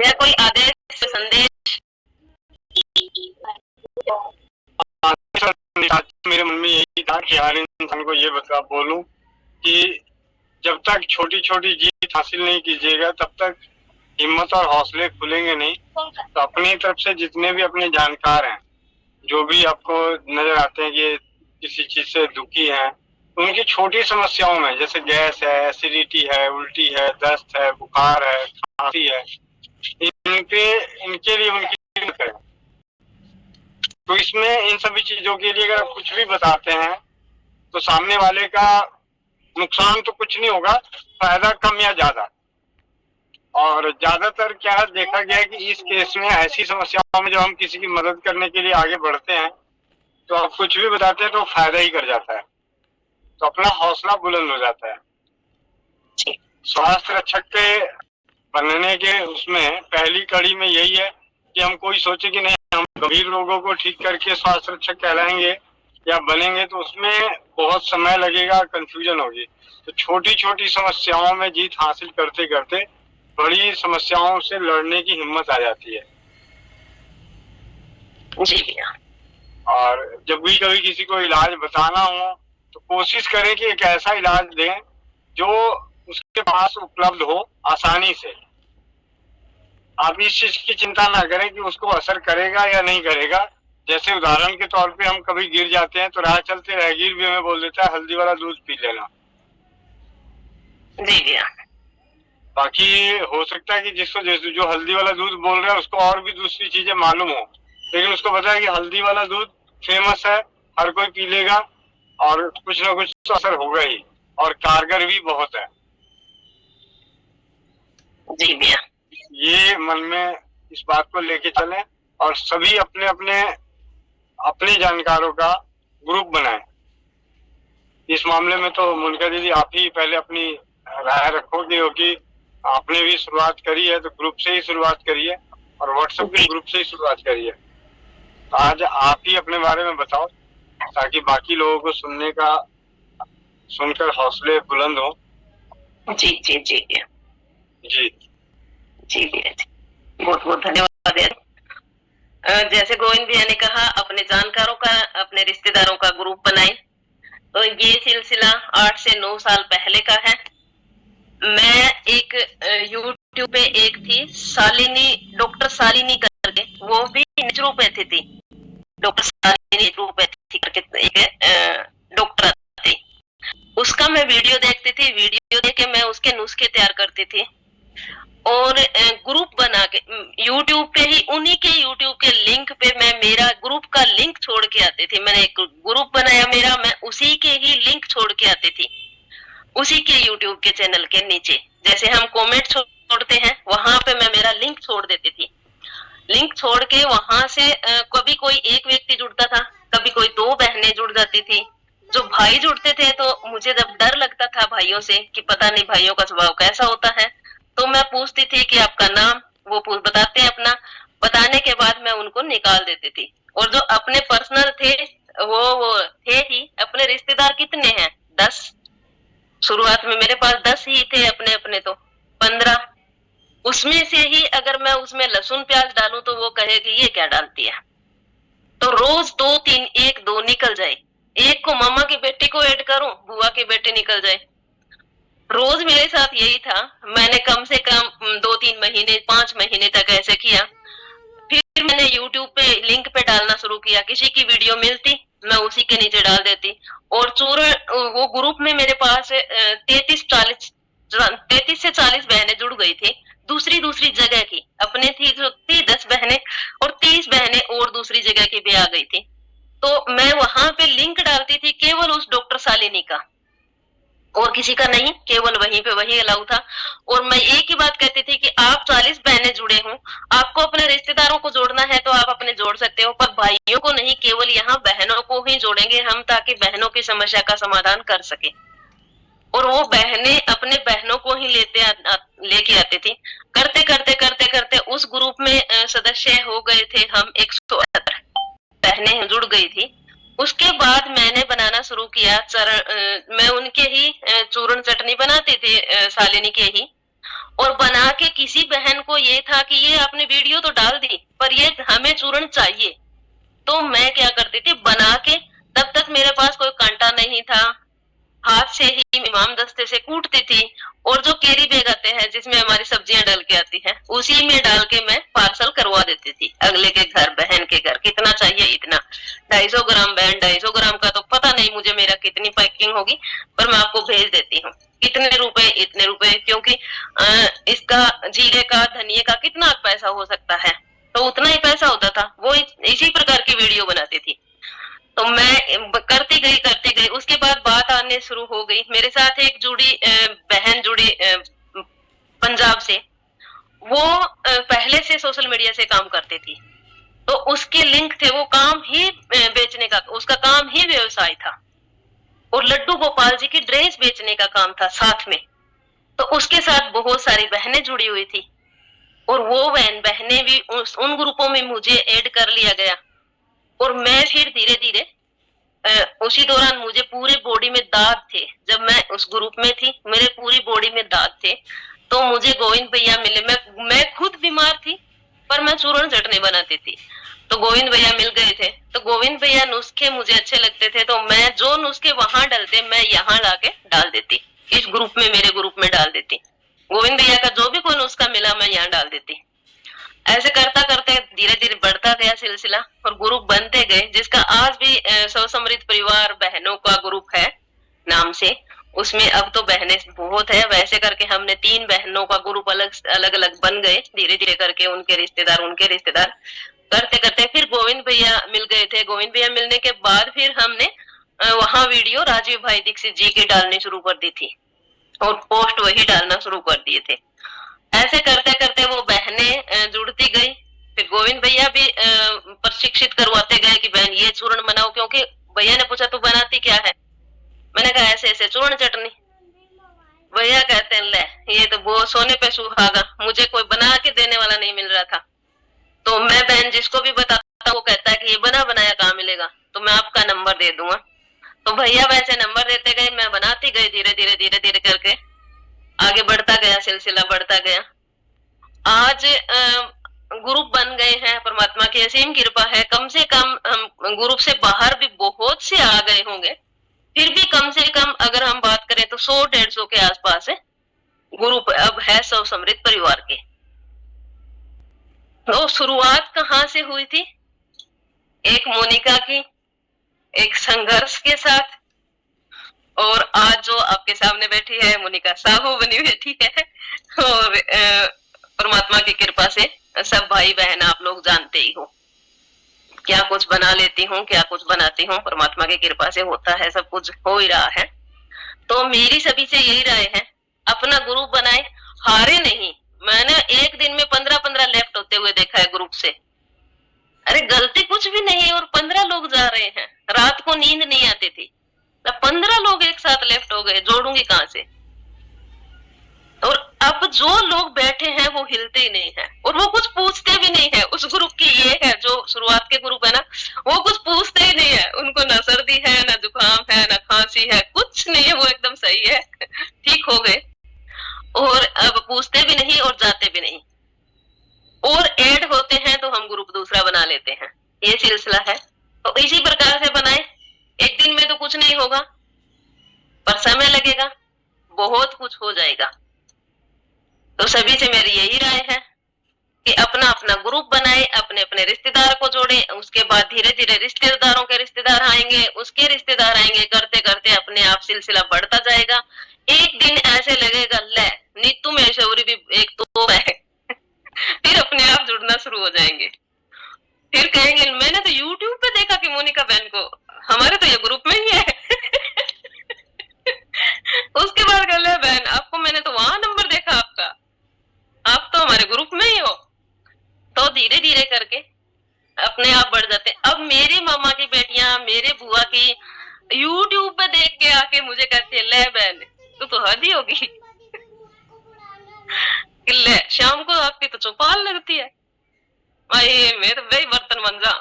यह कोई आदेश संदेश मेरे मन में यही था कि हर इंसान को ये बोलूं कि जब तक छोटी छोटी जीत हासिल नहीं कीजिएगा तब तक हिम्मत और हौसले खुलेंगे नहीं। तो अपनी तरफ से जितने भी अपने जानकार हैं, जो भी आपको नजर आते हैं कि किसी चीज से दुखी हैं, उनकी छोटी समस्याओं में जैसे गैस है, एसिडिटी है, उल्टी है, दस्त है, बुखार है, खांसी है, इनके लिए उनकी करें। तो इसमें इन सभी चीजों के लिए अगर कुछ भी बताते हैं तो सामने वाले का नुकसान तो कुछ नहीं होगा, फायदा कम या ज्यादा। और ज्यादातर क्या देखा गया है कि इस केस में ऐसी समस्याओं में जब हम किसी की मदद करने के लिए आगे बढ़ते हैं तो आप कुछ भी बताते हैं तो फायदा ही कर जाता है, तो अपना हौसला बुलंद हो जाता है। स्वास्थ्य रक्षक के बनने के उसमें पहली कड़ी में यही है कि हम कोई सोचे कि नहीं हम गंभीर रोगों को ठीक करके स्वास्थ्य रक्षक कहलाएंगे या बनेंगे, तो उसमें बहुत समय लगेगा, कंफ्यूजन होगी। तो छोटी छोटी समस्याओं में जीत हासिल करते करते बड़ी समस्याओं से लड़ने की हिम्मत आ जाती है। जी। और जब भी कभी किसी को इलाज बताना हो तो कोशिश करें कि एक ऐसा इलाज दें जो उसके पास उपलब्ध हो आसानी से। आप इस चीज की चिंता ना करें कि उसको असर करेगा या नहीं करेगा। जैसे उदाहरण के तौर पे हम कभी गिर जाते हैं तो राह चलते राहगीर भी हमें बोल देता है हल्दी वाला दूध पी लेना। जी। बाकी हो सकता है कि जिसको जो हल्दी वाला दूध बोल रहा है उसको और भी दूसरी चीजें मालूम हो, लेकिन उसको पता है कि हल्दी वाला दूध फेमस है, हर कोई पी लेगा और कुछ ना कुछ तो असर होगा ही, और कारगर भी बहुत है। जी भैया, ये मन में इस बात को लेके चलें और सभी अपने अपने अपने जानकारों का ग्रुप बनाएं। इस मामले में तो मोनिका दीदी आप ही पहले अपनी राय रखोगे, क्योंकि आपने भी शुरुआत करी है तो ग्रुप से ही शुरुआत करिए और व्हाट्सएप के ग्रुप से ही शुरुआत करिए। तो आज आप ही अपने बारे में बताओ ताकि बाकी लोगों को सुनकर हौसले बुलंद हो। जी जी जी जी जी भैया, बहुत बहुत धन्यवाद भैया। जैसे गोविंद भैया ने कहा अपने जानकारों का, अपने रिश्तेदारों का ग्रुप बनाएं। तो ये सिलसिला 8 से 9 साल पहले का है। मैं एक यूट्यूब पे एक थी शालिनी, डॉक्टर शालिनी करके, वो भी नेचुरोपैथी थी। डॉक्टर शालिनी नेचुरोपैथी करके एक डॉक्टर थी, उसका मैं वीडियो देखती थी। वीडियो देख के मैं उसके नुस्खे तैयार करती थी और ग्रुप बना के यूट्यूब पे ही, उन्हीं के यूट्यूब के लिंक पे मैं मेरा ग्रुप का लिंक छोड़ के आती थी। मैंने एक ग्रुप बनाया मेरा, मैं उसी के ही लिंक छोड़ के आती थी, उसी के यूट्यूब के चैनल के नीचे जैसे हम कमेंट छोड़ते हैं वहां पे मैं मेरा लिंक छोड़ देती थी। लिंक छोड़ के वहां से कभी कोई एक व्यक्ति जुड़ता था, कभी कोई 2 बहनें जुड़ जाती थी। जो भाई जुड़ते थे तो मुझे जब डर लगता था भाइयों से कि पता नहीं भाइयों का स्वभाव कैसा होता है, तो मैं पूछती थी कि आपका नाम, वो बताते हैं अपना, बताने के बाद मैं उनको निकाल देती थी। और जो अपने पर्सनल थे वो थे ही। अपने रिश्तेदार कितने हैं? 10। शुरुआत में मेरे पास 10 ही थे अपने अपने, तो 15। उसमें से ही अगर मैं उसमें लहसुन प्याज डालूं तो वो कहेगी ये क्या डालती है। तो रोज 2-3, 1-2 निकल जाए। एक को मामा की बेटी को ऐड करूं, बुआ की बेटी निकल जाए। रोज मेरे साथ यही था। मैंने कम से कम 2-3 महीने, 5 महीने तक ऐसे किया। फिर मैंने यूट्यूब पे लिंक पे डालना शुरू किया। किसी की वीडियो मिलती मैं उसी के नीचे डाल देती। और चूर्ण वो ग्रुप में मेरे पास 33 से 40 बहनें जुड़ गई थी, दूसरी जगह की। अपने थी 10 बहनें और 30 बहनें और दूसरी जगह की भी आ गई थी। तो मैं वहां पे लिंक डालती थी केवल उस डॉक्टर शालिनी का, और किसी का नहीं, केवल वहीं पे वही अलाउ था। और मैं एक ही बात कहती थी कि आप 40 बहनें जुड़े हों, आपको अपने रिश्तेदारों को जोड़ना है तो आप अपने जोड़ सकते हो, पर भाइयों को नहीं, केवल यहाँ बहनों को ही जोड़ेंगे हम, ताकि बहनों की समस्या का समाधान कर सके। और वो बहनें अपने बहनों को ही लेके आती थी। करते करते करते करते उस ग्रुप में सदस्य हो गए थे हम 178 बहनें जुड़ गई थी। उसके बाद मैंने बनाना शुरू किया मैं उनके ही चूर्ण चटनी बनाती थी, शालिनी के ही। और बना के किसी बहन को ये था कि ये आपने वीडियो तो डाल दी पर ये हमें चूर्ण चाहिए, तो मैं क्या करती थी बना के, तब तक मेरे पास कोई कांटा नहीं था, हाथ से ही इमाम दस्ते से कूटती थी और जो कैरी बैग आते हैं जिसमें हमारी सब्जियां डल के आती हैं उसी में डाल के मैं पार्सल करवा देती थी अगले के घर, बहन के घर। कितना चाहिए इतना, 250 ग्राम बहन, 250 ग्राम का तो पता नहीं मुझे मेरा कितनी पैकिंग होगी, पर मैं आपको भेज देती हूँ। कितने रुपए, इतने रुपए, क्योंकि इसका जीरे का, धनिये का कितना पैसा हो सकता है, तो उतना ही पैसा होता था। वो इसी प्रकार की वीडियो बनाती थी। तो मैं करती गई। उसके बाद बात आने शुरू हो गई। मेरे साथ एक बहन जुड़ी पंजाब से। वो पहले से सोशल मीडिया से काम करती थी, तो उसके लिंक थे, वो काम ही बेचने का, उसका काम ही व्यवसाय था और लड्डू गोपाल जी की ड्रेस बेचने का काम था साथ में। तो उसके साथ बहुत सारी बहनें जुड़ी हुई थी और वो बहनें भी उन ग्रुपों में मुझे ऐड कर लिया गया। और मैं फिर धीरे धीरे उसी दौरान मुझे पूरे बॉडी में दाग थे। जब मैं उस ग्रुप में थी मेरे पूरी बॉडी में दाग थे, तो मुझे गोविंद भैया मिले। मैं खुद बीमार थी पर मैं चूर्ण चटनी बनाती थी, तो गोविंद भैया मिल गए थे। तो गोविंद भैया नुस्खे मुझे अच्छे लगते थे, तो मैं जो नुस्खे वहां डलते मैं यहाँ लाके डाल देती, इस ग्रुप में, मेरे ग्रुप में डाल देती। गोविंद भैया का जो भी कोई नुस्खा मिला मैं यहाँ डाल देती। ऐसे करता करते धीरे धीरे बढ़ता गया सिलसिला और ग्रुप बनते गए, जिसका आज भी सौ समृद्ध परिवार बहनों का ग्रुप है नाम से। उसमें अब तो बहनें बहुत है। वैसे करके हमने 3 बहनों का ग्रुप अलग अलग बन गए धीरे धीरे करके, उनके रिश्तेदार करते करते फिर गोविंद भैया मिल गए थे। गोविंद भैया मिलने के बाद फिर हमने वहां वीडियो राजीव भाई दीक्षित जी की डालनी शुरू कर दी थी और पोस्ट वही डालना शुरू कर दिए थे। ऐसे करते करते वो बहनें जुड़ती गई। फिर गोविंद भैया भी प्रशिक्षित करवाते गए कि बहन ये चूर्ण बनाओ, क्योंकि भैया ने पूछा तू बनाती क्या है, मैंने कहा ऐसे ऐसे चूर्ण चटनी। भैया कहते हैं ले ये तो वो सोने पे सुहागा, मुझे कोई बना के देने वाला नहीं मिल रहा था। तो मैं बहन जिसको भी बताता वो कहता है कि ये बना बनाया कहाँ मिलेगा, तो मैं आपका नंबर दे दूंगा। तो भैया वैसे नंबर देते गए, मैं बनाती गई धीरे धीरे करके आगे बढ़ता गया, सिलसिला बढ़ता गया। आज ग्रुप बन गए हैं, परमात्मा की असीम कृपा है। कम से कम हम ग्रुप से बाहर भी बहुत से आ गए होंगे, फिर भी कम से कम अगर हम बात करें तो 100-150 के आसपास है ग्रुप अब है सौ समृद्ध परिवार के। तो शुरुआत कहाँ से हुई थी? एक मोनिका की एक संघर्ष के साथ, और आज जो आपके सामने बैठी है मोनिका साहू बनी बैठी है। और परमात्मा की कृपा से सब भाई बहन आप लोग जानते ही हो, क्या कुछ बना लेती हूँ, क्या कुछ बनाती हूँ, परमात्मा की कृपा से होता है, सब कुछ हो ही रहा है। तो मेरी सभी से यही राय है, अपना ग्रुप बनाए, हारे नहीं। मैंने एक दिन में 15-15 लेफ्ट होते हुए देखा है ग्रुप से। अरे गलती कुछ भी नहीं है और 15 लोग जा रहे हैं। रात को नींद नहीं आती थी, 15 लोग एक साथ लेफ्ट हो गए, जोड़ूंगी कहां से? और अब जो लोग बैठे हैं वो हिलते ही नहीं है और वो कुछ पूछते भी नहीं है। उस ग्रुप की ये है, जो शुरुआत के ग्रुप है ना, वो कुछ पूछते ही नहीं है। उनको ना सर्दी है, ना जुकाम है, ना खांसी है, कुछ नहीं है, वो एकदम सही है, ठीक हो गए। और अब पूछते भी नहीं और जाते भी नहीं, और ऐड होते हैं तो हम ग्रुप दूसरा बना लेते हैं। ये सिलसिला है। तो इसी प्रकार से बनाए। एक दिन में तो कुछ नहीं होगा, पर समय लगेगा, बहुत कुछ हो जाएगा। तो सभी से मेरी यही राय है कि अपना अपना ग्रुप बनाए, अपने अपने रिश्तेदार को जोड़े, उसके बाद धीरे धीरे रिश्तेदारों के रिश्तेदार आएंगे, उसके रिश्तेदार आएंगे, करते करते अपने आप सिलसिला बढ़ता जाएगा। एक दिन ऐसे लगेगा ले नीतू में शौरी भी एक तो है। फिर अपने आप जुड़ना शुरू हो जाएंगे। फिर कहेंगे मैंने तो YouTube पे देखा कि मोनिका बहन को, हमारे तो ये ग्रुप में ही है। उसके बाद कह ले बहन आपको मैंने तो वहां नंबर देखा आपका, आप तो हमारे ग्रुप में ही हो। तो धीरे धीरे करके अपने आप बढ़ जाते। अब मेरी मामा की बेटियां, मेरे बुआ की YouTube पे देख के आके मुझे कहती है ले बहन तू तो हद ही होगी। ले शाम को आपकी तो चौपाल लगती है, भाई मैं तो वही बर्तन बन जा।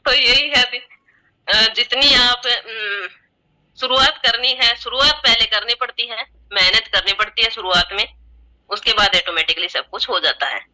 तो यही है, जितनी आप शुरुआत करनी है, शुरुआत पहले करनी पड़ती है, मेहनत करनी पड़ती है शुरुआत में, उसके बाद ऑटोमेटिकली सब कुछ हो जाता है।